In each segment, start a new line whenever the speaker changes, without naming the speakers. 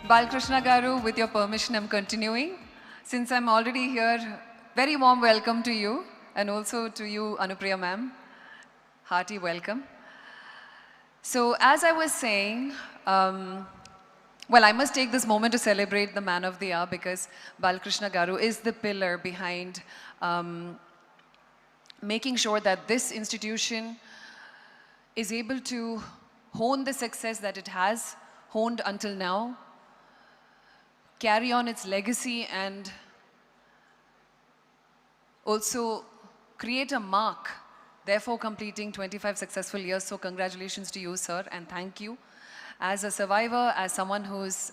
Balkrishna Garu, with your permission, I'm continuing. Since I'm already here, very warm welcome to you and also to you, Anupriya ma'am. Hearty welcome. So as I was saying, well, I must take this moment to celebrate the man of the hour because Balkrishna Garu is the pillar behind making sure that this institution is able to hone the success that it has honed until now, carry on its legacy, and also create a mark, therefore completing 25 successful years. So congratulations to you, sir, and thank you. As a survivor, as someone who's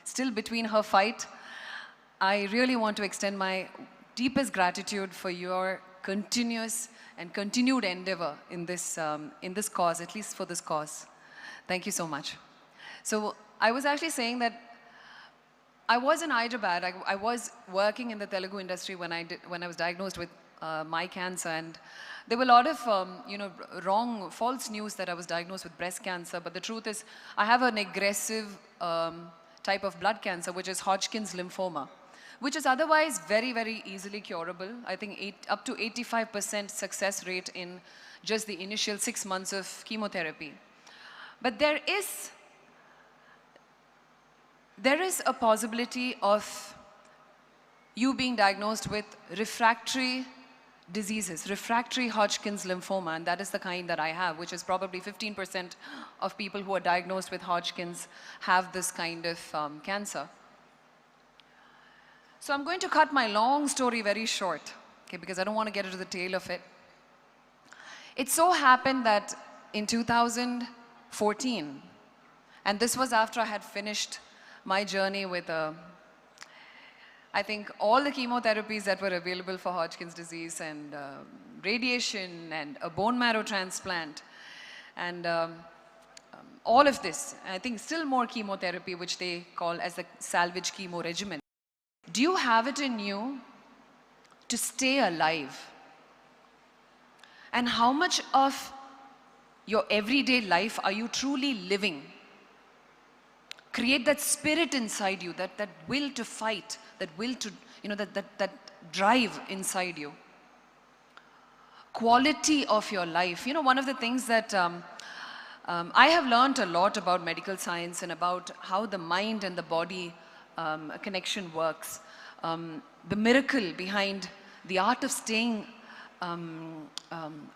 still between her fight, I really want to extend my deepest gratitude for your continuous and continued endeavor in this cause, at least for this cause. Thank you so much. So I was actually saying that I was in Hyderabad. I was working in the Telugu industry when I was diagnosed with my cancer, and there were a lot of wrong, false news that I was diagnosed with breast cancer. But the truth is, I have an aggressive type of blood cancer, which is Hodgkin's lymphoma, which is otherwise very, very easily curable. I think up to 85% success rate in just the initial 6 months of chemotherapy. But there is a possibility of you being diagnosed with refractory diseases, refractory Hodgkin's lymphoma, and that is the kind that I have, which is probably 15% of people who are diagnosed with Hodgkin's have this kind of cancer. So I'm going to cut my long story very short, okay, because I don't want to get into the tail of it. It so happened that in 2014, and this was after I had finished my journey with, I think, all the chemotherapies that were available for Hodgkin's disease, and radiation, and a bone marrow transplant, and all of this. I think still more chemotherapy, which they call as the salvage chemo regimen. Do you have it in you to stay alive? And how much of your everyday life are you truly living? Create that spirit inside you, that will to fight, that will to, that drive inside you. Quality of your life. One of the things that I have learned a lot about medical science and about how the mind and the body connection works. The miracle behind the art of staying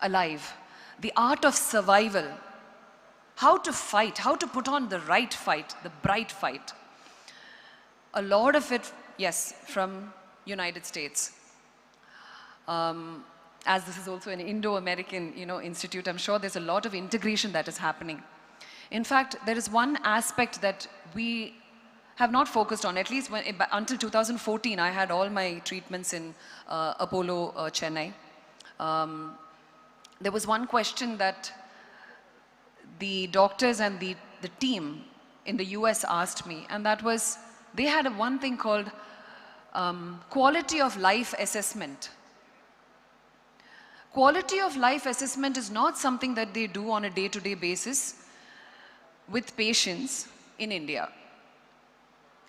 alive, the art of survival. How to fight, how to put on the right fight, the bright fight. A lot of it, yes, from United States. As this is also an Indo-American, institute, I'm sure there's a lot of integration that is happening. In fact, there is one aspect that we have not focused on, at least until 2014, I had all my treatments in Apollo, Chennai. There was one question that the doctors and the team in the US asked me, and that was, they had one thing called quality of life assessment. Quality of life assessment is not something that they do on a day-to-day basis with patients in India.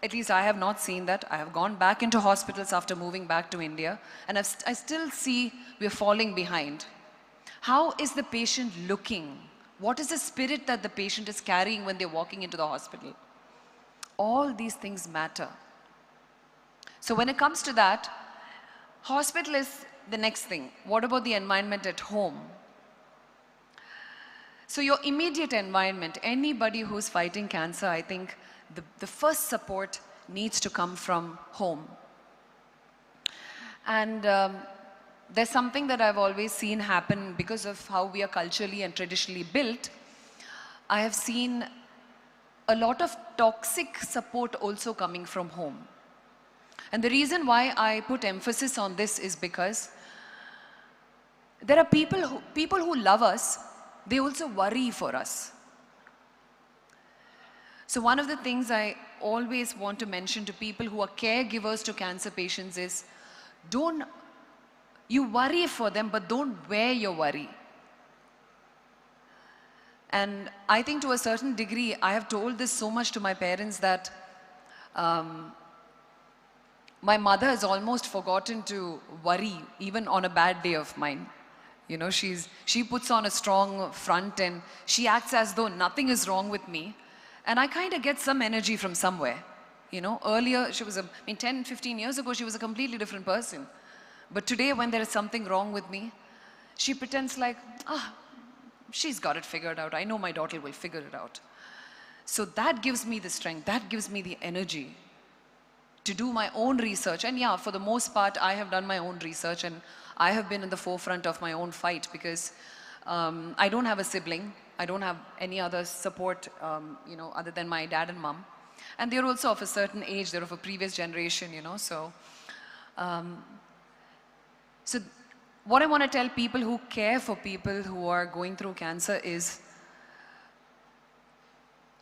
At least I have not seen that. I have gone back into hospitals after moving back to India, and I still see we're falling behind. How is the patient looking? What is the spirit that the patient is carrying when they're walking into the hospital? All these things matter. So when it comes to that, hospital is the next thing. What about the environment at home? So your immediate environment, anybody who's fighting cancer, I think the first support needs to come from home. And there's something that I've always seen happen because of how we are culturally and traditionally built. I have seen a lot of toxic support also coming from home. And the reason why I put emphasis on this is because there are people who love us, they also worry for us. So one of the things I always want to mention to people who are caregivers to cancer patients is, you worry for them, but don't wear your worry. And I think to a certain degree, I have told this so much to my parents that My mother has almost forgotten to worry even on a bad day of mine. You know, she puts on a strong front and she acts as though nothing is wrong with me. And I kind of get some energy from somewhere. You know, earlier she was 10, 15 years ago, she was a completely different person. But today when there is something wrong with me, she pretends like, she's got it figured out. I know my daughter will figure it out. So that gives me the strength, that gives me the energy to do my own research. And yeah, for the most part, I have done my own research and I have been in the forefront of my own fight because I don't have a sibling. I don't have any other support, you know, other than my dad and mom. And they're also of a certain age, they're of a previous generation, you know, so. So what I want to tell people who care for people who are going through cancer is,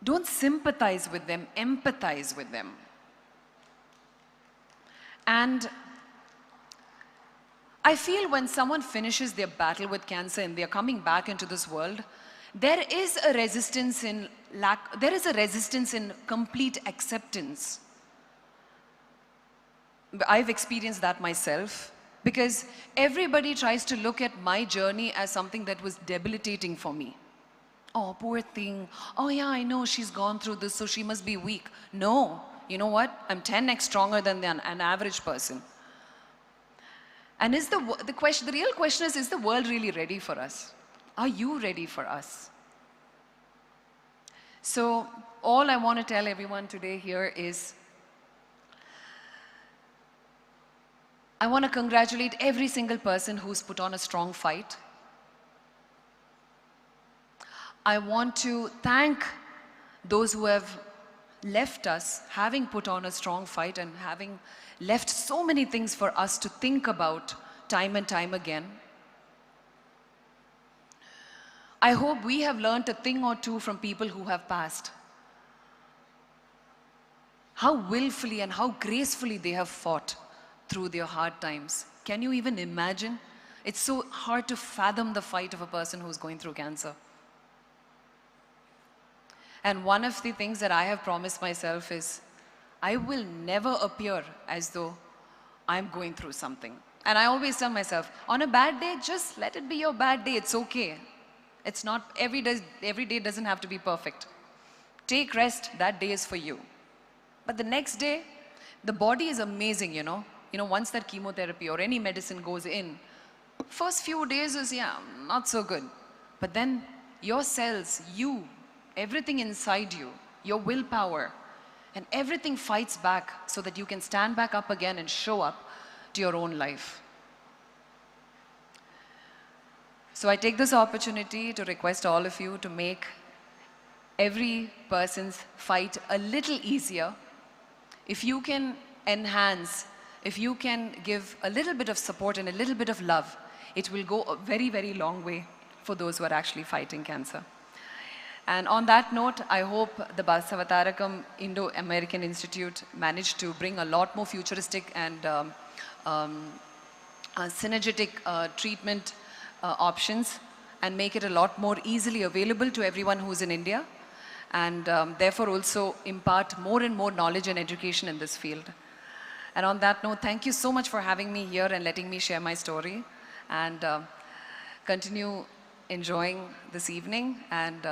don't sympathize with them, empathize with them. And I feel when someone finishes their battle with cancer and they're coming back into this world, there is a resistance in complete acceptance. I've experienced that myself because everybody tries to look at my journey as something that was debilitating for me. Oh, poor thing. Oh yeah, I know she's gone through this, so she must be weak. No. You know what? I'm 10x stronger than an average person. And the real question is the world really ready for us? Are you ready for us? So all I want to tell everyone today here is, I want to congratulate every single person who's put on a strong fight. I want to thank those who have left us, having put on a strong fight and having left so many things for us to think about time and time again. I hope we have learned a thing or two from people who have passed. How willfully and how gracefully they have fought through their hard times. Can you even imagine? It's so hard to fathom the fight of a person who's going through cancer. And one of the things that I have promised myself is, I will never appear as though I'm going through something. And I always tell myself, on a bad day, just let it be your bad day, it's okay. It's not, every day doesn't have to be perfect. Take rest, that day is for you. But the next day, the body is amazing, you know. Once that chemotherapy or any medicine goes in, first few days is, yeah, not so good. But then your cells, everything inside you, your willpower, and everything fights back so that you can stand back up again and show up to your own life. So I take this opportunity to request all of you to make every person's fight a little easier. If you can enhance, if you can give a little bit of support and a little bit of love, it will go a very, very long way for those who are actually fighting cancer. And on that note, I hope the Basavatarakam Indo-American Institute managed to bring a lot more futuristic and synergetic treatment options and make it a lot more easily available to everyone who's in India, and therefore also impart more and more knowledge and education in this field. And on that note, thank you so much for having me here and letting me share my story, and continue enjoying this evening, and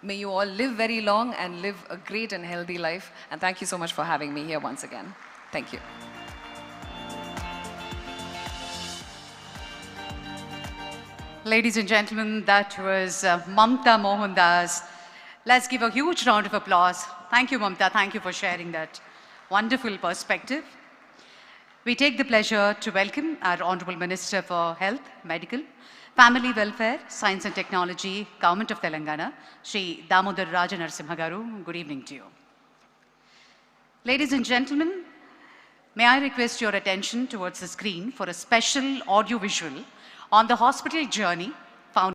may you all live very long and live a great and healthy life. And thank you so much for having me here once again. Thank you.
Ladies and gentlemen, that was Mamatha Mohan. Let's give a huge round of applause. Thank you, Mamatha. Thank you for sharing that wonderful perspective. We take the pleasure to welcome our Honorable Minister for Health, Medical, Family Welfare, Science and Technology, Government of Telangana, Shri Damodar Raja Narasimha Garu. Good evening to you. Ladies and gentlemen, may I request your attention towards the screen for a special audio-visual on the hospital journey